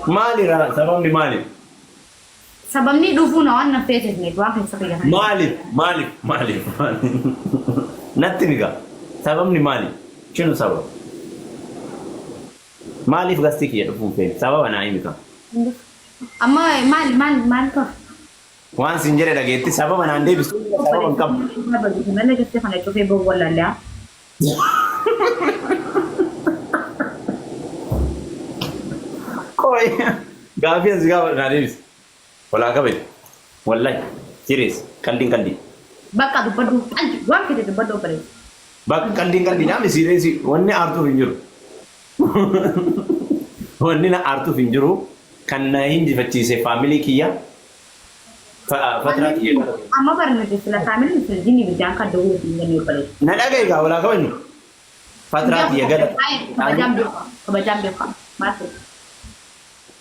Maali sababni maali? Sababni dhufuun waan na feetes waan keessa fayyadaman. Maaliif? Natti miga. Sababni maali? Shinu sabab? Maaliif gasti kiyya dhufuun feene? Sababa naa himi kan. Amma maal ka? Waan sin jedhe dhageetti sababa naan deebisu sababa hin qabu. Mana jettee kana cufee bowwallallee. Koi gaafii as gaafa naa deebisu. Walaa qabee wallahi serious qalbii. Bakka dubbadhu qalbii waan fedhe dubbadhu bare. Bakka qalbii naami serious wanni aartuuf hin jiru. Wanni na aartuuf hin jiru kan na hinjifachiise faamilii kiyya. Fatraa kiyya. Amma barnoota sila faamilii sila jinni bijaan kan dawoo hin gannee bare. Na dhagaye walaa qabeenyu. Fatraa kiyya gada. Kabajaan beekaa. Maal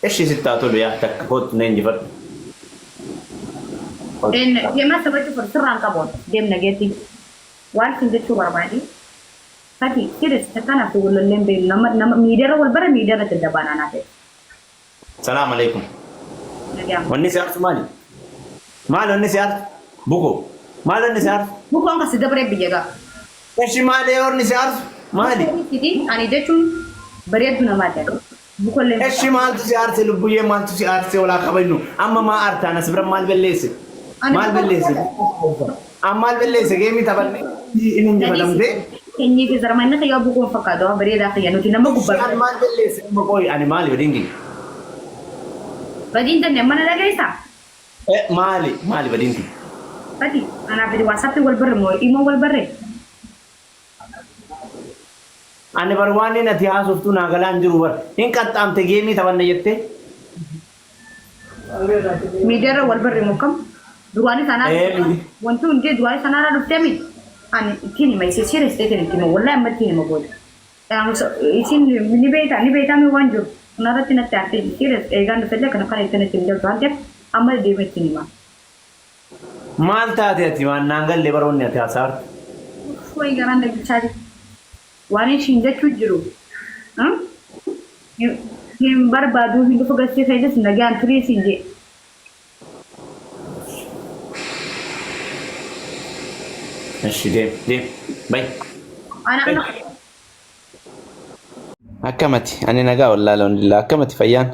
Eshi sitti tolu yaa takka kootu na hinjifadhu. Deemna sabatti sirraan qaboon deemna geetti waan sin jechuu barbaade fati kiris takkanaaf wallalleen beelu nama miidiyaarra wal bara miidiyaarra daddabaanaa naa ta'e. Salaam alaikum. Wanni si aarsu maali? Maali wanni si aarsu? Buko. Maali wanni si aarsu? Bukoon kasi dabaree biyya gaa. Eshi maali wanni si aarsu? Maali? Ani jechuun bareeddu namaa jedhu. Eshi maaltu si aarse lubbuyyee maaltu si aarse walaa qabeenyu amma maa aartaan as bira maal belleesse? Maal belleesse? Maal belleesse geemii taphanne inni injifatamte? Inni fi zarmanna ta'ee bukoon fakkaatu bareedaa ta'ee nuti nama gubbaa. Maal belleesse? Maqooyi ani maali badingi? Badiin danne mana dhageessaa? Maali badingi? Badi anaaf itti waasaappi wal barre moo immoo wal barre? Ani barwaanni nati haasoftuu naa galaan jiru bar. Hin qaxxaamte geemii taphanne jettee? Miidiyaarra wal barre moo kam? Duraan sanaa wanti hundi duraan sanaarra dhuftee mi? Ani ittiin hima isee siree isteetiin ittiin hima wallahi amma ittiin hima booda. Isin ni beektaa mi waan jiru. Kunarratti natti aartee siree eegaan dhufellee kana kan ittiin ittiin jirtu waan ta'eef amma deemee ittiin hima. Maal taate ati waan naan gallee baroonni ati haasaartu? Wayi garaan daggichaa jiru. Waan ishiin jechuu jiru. Hin barbaadu hin dhufu gaskee fayyadus nagaan turii siin jee. Eshi deem. Bayi. Akkamati ani nagaa wallaahi alhamdulillah akkamati fayyaan.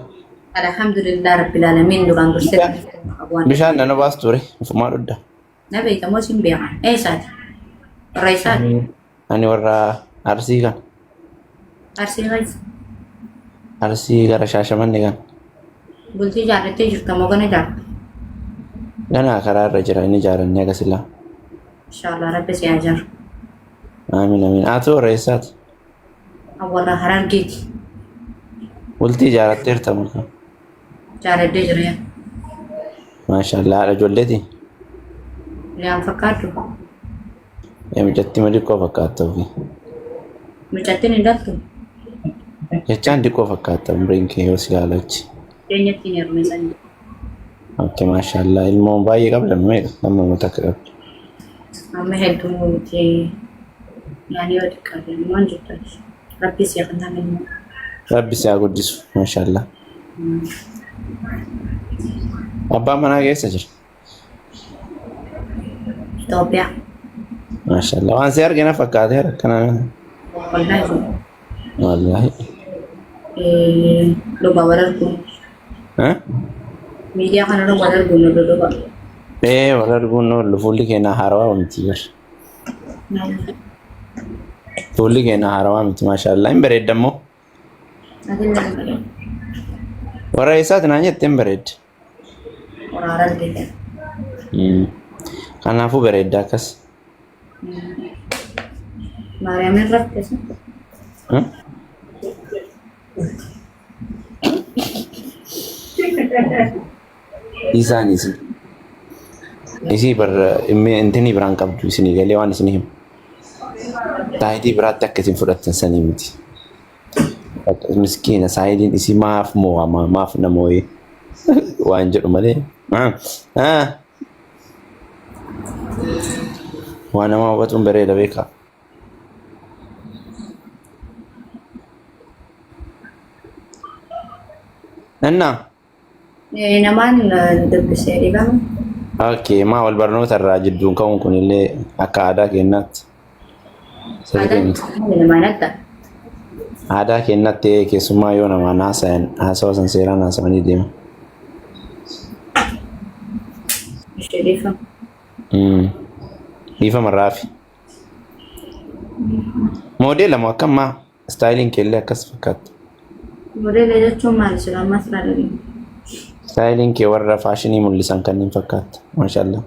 Alhamdulillah rabbil alamin duraan dursee. Bishaan nana baas ture ufumaa dhudda. Na beekta moo siin beekan? Eessaati? Warra eessaati? Ani warra Arsii kan. Arsii keessa. Arsii gara Shaashamanne kan. Bultii jaarrattee jirta moo gana jaarratte? Ganaa karaa irra jira inni jaarannee agasillaa. Inshallah rabbi si ajar. Amiin. Atu warra eessaati? Warra Harargeeti. Bultii jaaratteerta mul'ata. Jaarrattee jira. Maashaallah haadha ijoolleeti. Liyaan fakkaatu. Mijatti ma diqqoo fakkaata ofii. Mijattiin hin daltu. Jechaan diqqoo fakkaata umriin kee yoo si ilaalachi. Keenyatti hin hirmisanii. Okay, maashaallah ilmoon baay'ee qabda meeqa nama uummata akka qabdu. Amma hedduu nuti yaani yoo xiqqaate waan jettan rabbi si haa kennu. Rabbi si haa guddisu maashaallah. Abbaan manaa keessa jira. Itoophiyaa. Maashaallah waan si argina fakkaateera kana. Wallahi. Luba walargu. Media kana luba walargu luba. Walargu no fulli keenya haarawaa miti bar. Fulli keenya haarawaa miti maashaallah hin bareeddamoo. Warra eessaati naan jette hin bareedde. Warra Harargeeti. Kanaafuu bareedda akkas. Maariyaamin rakkisa. Isaanis isii bar intini biraan qabdu isinii galee waan isinii himu. Saayitii biraatti akka isin fudhattan sanii miti. Miskiina saayitiin isii maaf mo'ama maaf namooyee waan jedhu malee. Waan nama hubatuun bareeda beekaa. Nanna. Namaan dubbisee dhibamu. Okay, maa wal barnoota irraa jidduun ka'uun kunillee akka aadaa kennaatti. Aadaa kennaatti keessumaa yoo namaan haasawa san seeraan haasawanii deemu. Dhiifama raafi. Moodela moo akkammaa istaayiliin keellee akkas fakkaatu. Moodela jechuun maal jedhama ammas ilaalanii. Istaayiliin kee warra faashinii mul'isan kanneen fakkaata. Maashaallah.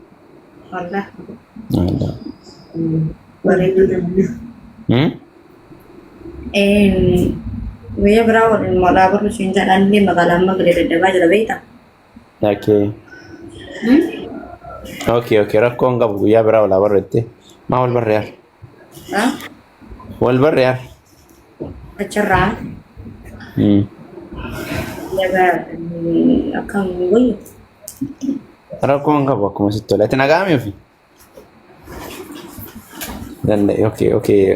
Wallah. Bareedu. Guyyaa biraa waliin moolaa barru siin jedhaan illee magaalaa amma galee daddabaa jira beektaa? Okay, rakkoon qabu guyyaa biraa walaa barru jettee maa wal barre yaar? Wal barre yaar? Achirraa. Akkam wayyu. Rakkoon qabu akkuma sitti tola. Ati nagaame ofii? Danda'e.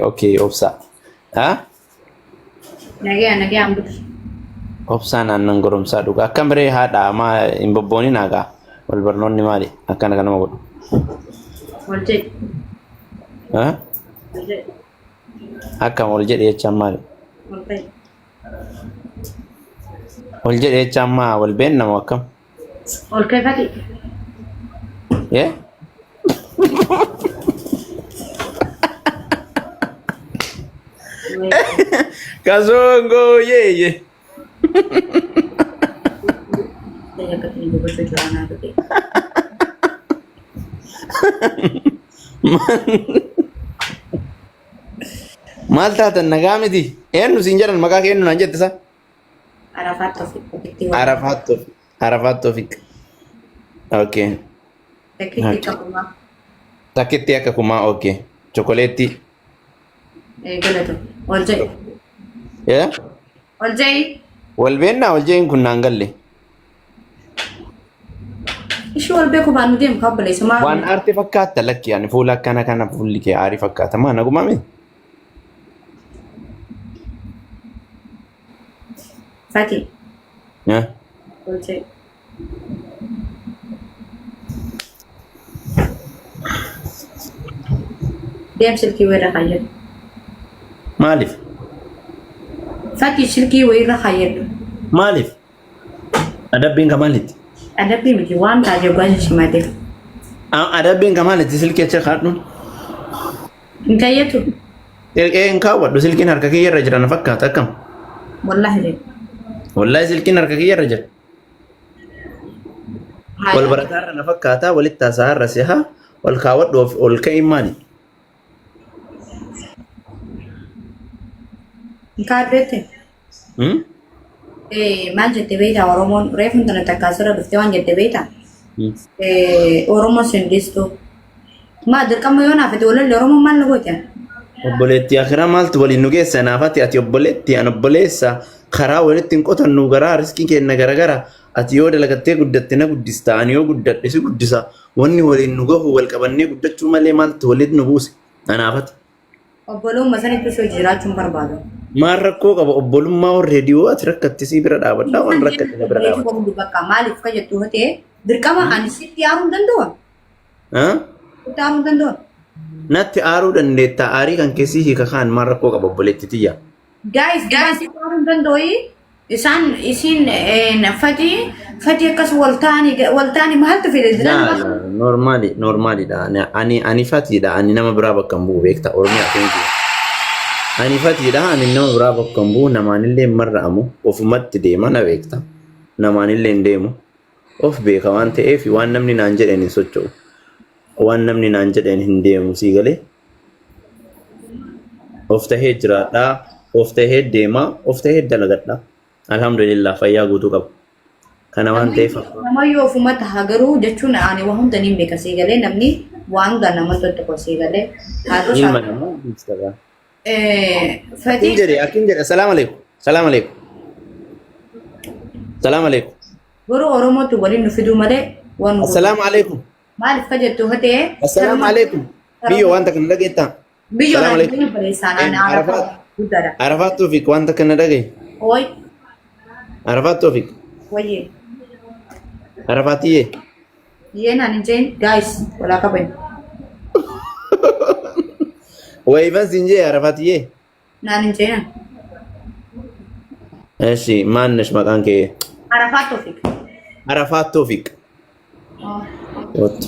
Okay, obsa. Nagee ambutu. Obsaan aannan goromsaa dhuga. Akkam biree haadha maa hin bobbooni naagaa. Wal barnoonni maali? Akkana kanama godhu. Wal jedhi. Akkam wal jedhe jechaan maali? Wal ta'e. Wal jedhe jechaan maa wal beenna moo akkam? Wal keeffati. Kasongo yeye. Maal taatan nagaa miti? Eenyu siin jedhan maqaa kee eenyu naan jette isa? Arafaat Toofiq. Okay. Takkitti akka kumaa okay. Chokoleetti. Galata. Wal jedhi. Wal jedhi. Wal beennaa wal jedhin kun naan galle. Ishee wal beeku baanu deemu kabballeessa maa? Waan aartii fakkaata lakki ani fuula akkana fuulli kee aarii fakkaata maa naguma miti? Fati. Wal jedhi. Deem silkii wayirra fayyadu. Maaliif? Fati silkii wayirra fayyadu. Maaliif? Adabbiin ka maalitti? Adabbii miti waan taatee gwaasa shimatee. Adabbiin ka maalitti silkii achi kaadhuun? Hin kayyatu. Hin kaawwadhu silkiin harka kiyya irra jira na fakkaata akkam? Wallahi silkiin harka kiyya irra jira. Wal barataa irra na fakkaata walitti haasaa irra siha wal kaawwadhu ol ka'in maali? Kaadhete. Maal jettee beektaa Oromoon reefuun tana takkaasirra dhuftee waan jettee beektaa? Oromoo sindistu. Maa dirqama yoo naafate walalli Oromoon maal nu goote? Obboleetti akira maaltu waliin nu geessa naafati ati obboleetti an obboleessa karaa walitti hin qotannu garaa riskii kenna garagara ati yoo dalagattee guddatte na guddista ani yoo guddadhe si guddisa wanni waliin nu gahu wal qabannee guddachuu malee maaltu walitti nu buuse anaafati. Obbolummaa sanitti osoo jiraachuun barbaadu. Maal rakkoo qaba obbolummaa reediyoo ati rakkattisii bira dhaabadhaa waan rakkattine bira dhaabadhaa. Bakka maaliif ka jettu hatee dirqama ani sitti aaruu danda'u? Sitti aaruu danda'u? Natti aaruu dandeetta aarii kan keessii hiika kaan maal rakkoo qaba obboleetti tiyya. Guys, sitti aaruu danda'u isaan isin fati akkas waltaani maaltu fide jiran? Normaalidha. Ani fatiidha. Ani nama biraa bakka hin bu'u beekta Oromiyaa keenya. Ani fatiidha. Ani nama biraa bakka hin bu'u namaanillee hin marra'amu ofumatti deema na beekta. Namaanillee hin deemu of beeka waan ta'eef waan namni naan jedheen hin socho'u. Waan namni naan jedheen hin deemu sii galee. Of tahee jiraadhaa. Of tahee deemaa. Of tahee dalagadhaa. Alhamdulillah fayyaa guutuu qabu. Kana waan ta'eef namayyuu ofumatti haa garuu jechuun ani waa hunda niin beeka sii galee namni waan ganama tokko sii galee ilma namaa Instagram. Fatii jedhe akkin jedhe salaam alaikum. Garuu Oromootu waliin nu fiduu malee waan Assalamu alaikum. Maaliif ka jettu hatee? Assalamu alaikum. Biyyo wanta kana dhageettaa? Biyyo waan bareessaan Arafaat Toofiq wanta kana dhagee? Ooy. Arafaat Toofiq. Wayye. Arafaatiyyee. Yéen ani jeen guys walaa qaban. Wayifan siin jee arafaatiyyee. Naan jeen. Eshi maannesh maqaan kee? Arafat Tofik. Arafaat Toofiq. Otto.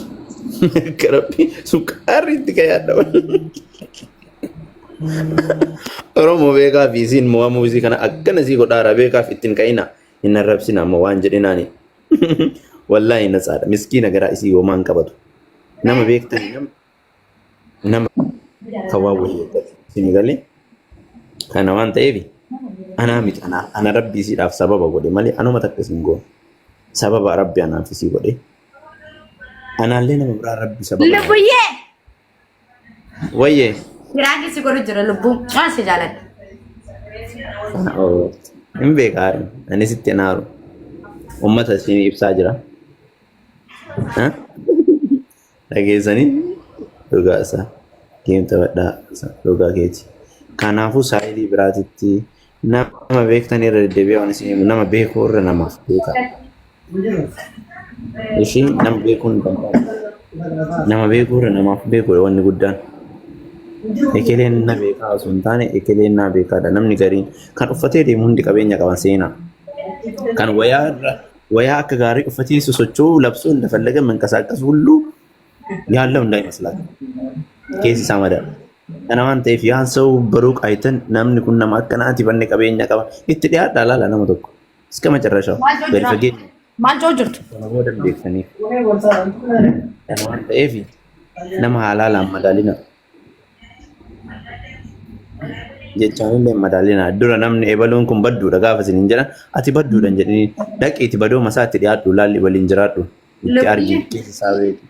Karabbi sukkaarri itti kayyaadha. Oromoo beekaa fi isiin mo'amuu isii kana akkana sii godhaara beekaaf ittiin ka'ina hin arrabsina amma waan jedhinaani. Wallaahi na saadha miskiina garaa isii hoomaan qabatu. Nama beektani nama kawaa wayii isin galee kana waan ta'eef anaa miti ana rabbi isiidhaaf sababa godhe malee anuma takka isin goone sababa rabbi anaaf isii godhe anaallee nama biraa rabbi sababa. Lubbuyyee. Wayyee. Biraanki si godhu jira lubbuun waan si jaaladha. Hin beekaa ani sitti naaru ummata isin ibsaa jira. Dhageessanii dhugaa isaa deemta badhaa dhugaa keeti. Kanaafuu saayidii biraatitti nama beektan irra deddeebi'ee waan isin himu nama beekuu irra namaaf beekaa. Ishii nama beekuun nama beekuu irra namaaf beekuudha wanni guddaan. Ekeleen na beekaa osoo hin taane ekeleen na beekaadha. Namni gariin kan uffatee deemu hundi qabeenya qaban seenaa. Kan wayaa akka gaarii uffatee sosocho'uu labsuu hin dafallagan manqasaaqas hulluu yaallau hundaa ይመስላል. Keessi isaa madaala. Kana waan ta'eef yaan ሰው በሩቅ አይተን namni kun nama akkanaati banne qabeenya qaba itti dhiyaadhaa laala nama tokko. Iska macarrashaa gadi fageenya. Maal joo jirtu? Kana booda beektaniif. Kana waan ta'eef nama haalaalaan madaalina. Jechaan illee madaalina dura namni ebaluun kun badduudha gaafa isin jedhan ati badduudhan jedhanii dhaqiiti badoo masaa itti dhiyaadhu laalli waliin jiraadhu itti argi keessa isaa beeku.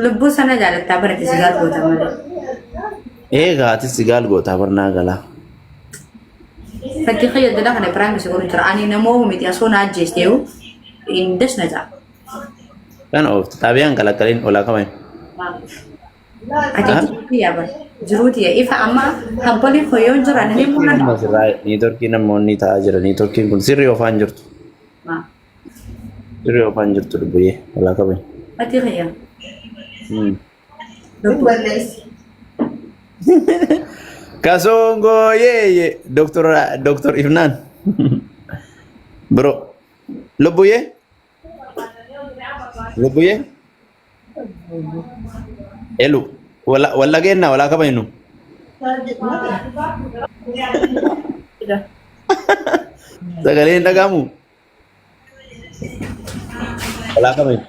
Lubbuu sana jaalattaa barate si gaal goota malee. Eegaa ati si gaal gootaa barnaa galaa. Fakkii fayyadamuu kana biraanki si godhu jira ani namoo miti asoo na ajjeesteewu hin desna jaa. Kan ooftu xaabiyaan qalaqaliin olaa qaban. Ati jiruuti yaa bara. Jiruuti yaa ifa amma kampoliin hoyoon jira ani Amma sirraa niitorkii namoonni taa'aa jiran niitorkiin kun sirrii ofaan jirtu. Sirrii ofaan jirtu dubbiyyee olaa qaban. Ati fayyaa. Kasongo yeye Dr. Ifnaan. Bro. Lubbuyyee? Lubbuyyee? Elu. Walla kenna wala kaba inu. Sagaleen dhagamu. Wala kaba inu.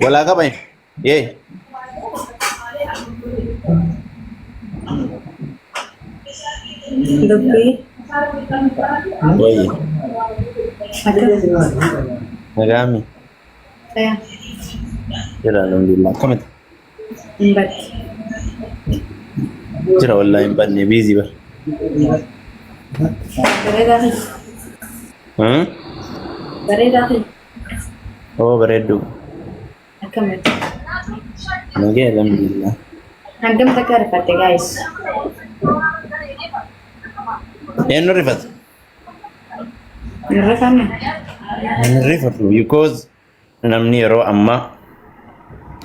Wala kaba inu. Ye. Lubbii. Woi. Ada. Nagami. Saya. Jira alhamdulillah. Kamit. Empat. Jira wallahi banne busy bar. Bereda kan? Bereda kan? Oh beredu. Akamat. Nage alhamdulillah. Handam takar kate guys. Enu rifat. Nirrafan. Enu rifat because namni yeroo amma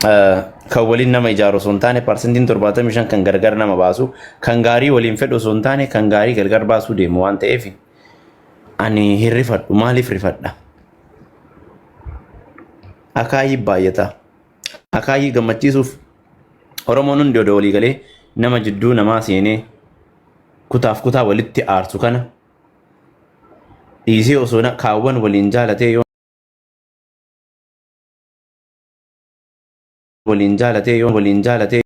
kan waliin nama ijaaru osoo hin taane parsentiin 75 kan gargar nama baasu kan gaarii waliin fedhu osoo hin taane kan gaarii gargar baasuu deemu waan ta'eef ani hin rifadhu maaliif rifadha? Akaayii baay'ata. Akaayii gammachiisuuf Oromoon hundi odoo walii galee nama jidduu namaa seenee kutaaf kutaa walitti aarsu kana dhiisee osoo kaawwan waliin jaalatee waliin jaalatee